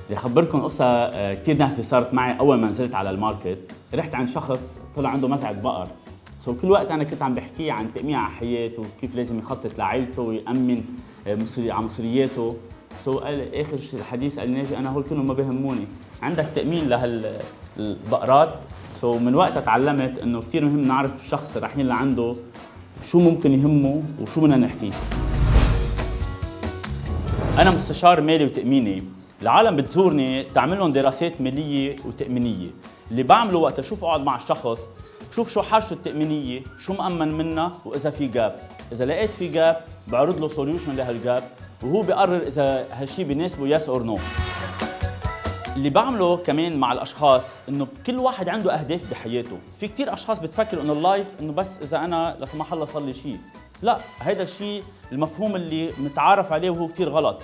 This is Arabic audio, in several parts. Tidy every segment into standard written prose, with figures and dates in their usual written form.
بدي اخبركم قصه كثير نهفه صارت معي اول ما نزلت على الماركت. رحت عند شخص طلع عنده مزرعه بقر. كل وقت انا كنت عم بحكيه عن تأمين على حياته وكيف لازم يخطط لعائلته ويأمن على مصرياته. قال اخر الحديث قال لي ناجي انا هول كلهم ما بيهموني، عندك تأمين لهالبقرات؟ من وقتها تعلمت انه كثير مهم نعرف الشخص اللي رايحين لعنده شو ممكن يهمه وشو بدنا نحكيه. انا مستشار مالي وتأميني. العالم بتزورني تعمل لهم دراسات ماليه وتأمينيه. اللي بعمله وقت اشوف اقعد مع الشخص شوف شو حاجته التأمينيه، شو مأمن منها، واذا في جاب. اذا لقيت في جاب بعرض له سوليوشن لهالجاب وهو بيقرر اذا هالشيء بيناسبه يس اور نو. اللي بعمله كمان مع الاشخاص انه كل واحد عنده اهداف بحياته. في كثير اشخاص بتفكر انه اللايف انه بس اذا انا لا سمح الله صار لي شيء. لا، هيدا الشيء المفهوم اللي متعارف عليه وهو كثير غلط.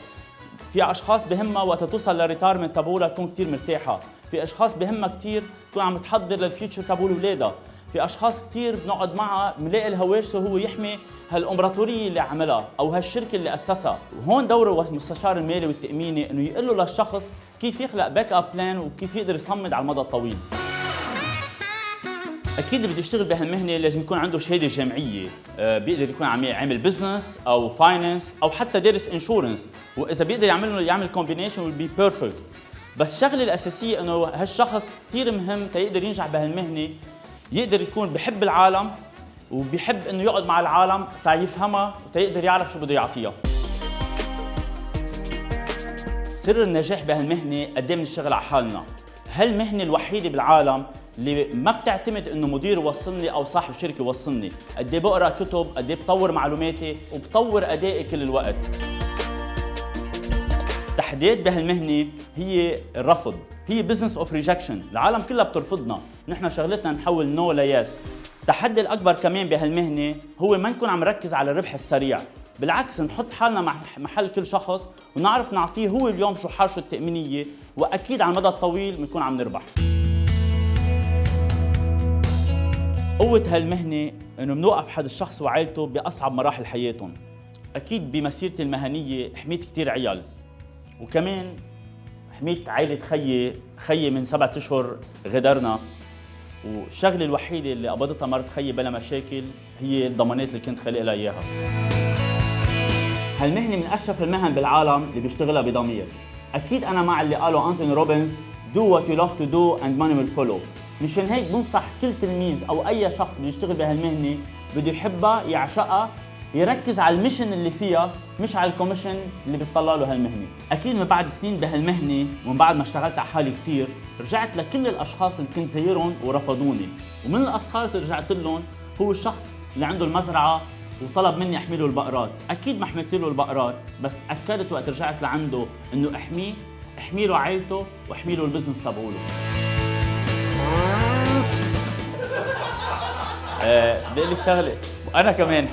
في اشخاص بهمها وقت توصل للريتايرمنت تبعولها تكون كثير مرتاحه، في اشخاص بهمها كثير تكون عم تحضر للفيوتشر تبعول اولادها، في اشخاص كثير بنقعد معها بنلاقي الهواجس هو يحمي هالامبراطوريه اللي عملها او هالشركه اللي اسسها. وهون دور المستشار المالي والتاميني انه يقول له للشخص كيف يخلق باك اب بلان وكيف يقدر يصمد على المدى الطويل. اكيد اللي بده يشتغل بهالمهنه لازم يكون عنده شهاده جامعيه، بيقدر يكون عامل بزنس او فاينانس او حتى دارس انشورنس، واذا بيقدر يعمل كومبينيشن ويل بي بيرفكت. بس الشغله الاساسيه انه هالشخص كثير مهم تيقدر ينجح بهالمهنه، يقدر يكون بحب العالم وبيحب انه يقعد مع العالم تيفهمها وتيقدر يعرف شو بده يعطيها. سر النجاح بهالمهنه قد ايه بنشتغل على حالنا. هالمهنه الوحيده بالعالم اللي ما بتعتمد انه مدير يوصلني او صاحب شركه يوصلني، قد ايه بقرا كتب، قد ايه بطور معلوماتي وبطور ادائي كل الوقت. التحديات بهالمهنه هي الرفض، هي بزنس اوف ريجكشن، العالم كلها بترفضنا، نحن شغلتنا نحول نو ليس. التحدي الاكبر كمان بهالمهنه هو ما نكون عم نركز على الربح السريع، بالعكس نحط حالنا محل كل شخص ونعرف نعطيه هو اليوم شو حاجته التأمينيه، واكيد على المدى الطويل بنكون عم نربح. قوة هالمهنة انه بنوقف حد الشخص وعائلته باصعب مراحل حياتهم. اكيد بمسيرتي المهنية حميت كثير عيال، وكمان حميت عائلة خيي من 7 اشهر غدرنا، والشغلة الوحيدة اللي قبضتها مرت خيي بلا مشاكل هي الضمانات اللي كنت خالق لها اياها. هالمهنة من اشرف المهن بالعالم اللي بيشتغلها بضمير. اكيد انا مع اللي قاله أنتوني روبنز do what you love to do and money will follow. مشان هيك بنصح كل تلميذ او اي شخص بده يشتغل بهالمهنه بده يحبها يعشقها يركز على الميشن اللي فيها مش على الكوميشن اللي بتطلع له هالمهنه. اكيد من بعد سنين بهالمهنه ومن بعد ما اشتغلت على حالي كثير رجعت لكل الاشخاص اللي كنت زيرهم ورفضوني، ومن الاشخاص اللي رجعت لهم هو الشخص اللي عنده المزرعه وطلب مني احمي له البقرات. اكيد ما حميت له البقرات، بس تاكدت وقت رجعت لعنده انه احمي له عائلته واحمي له البزنس تبعوله. بدي اقول لك شغله وانا كمان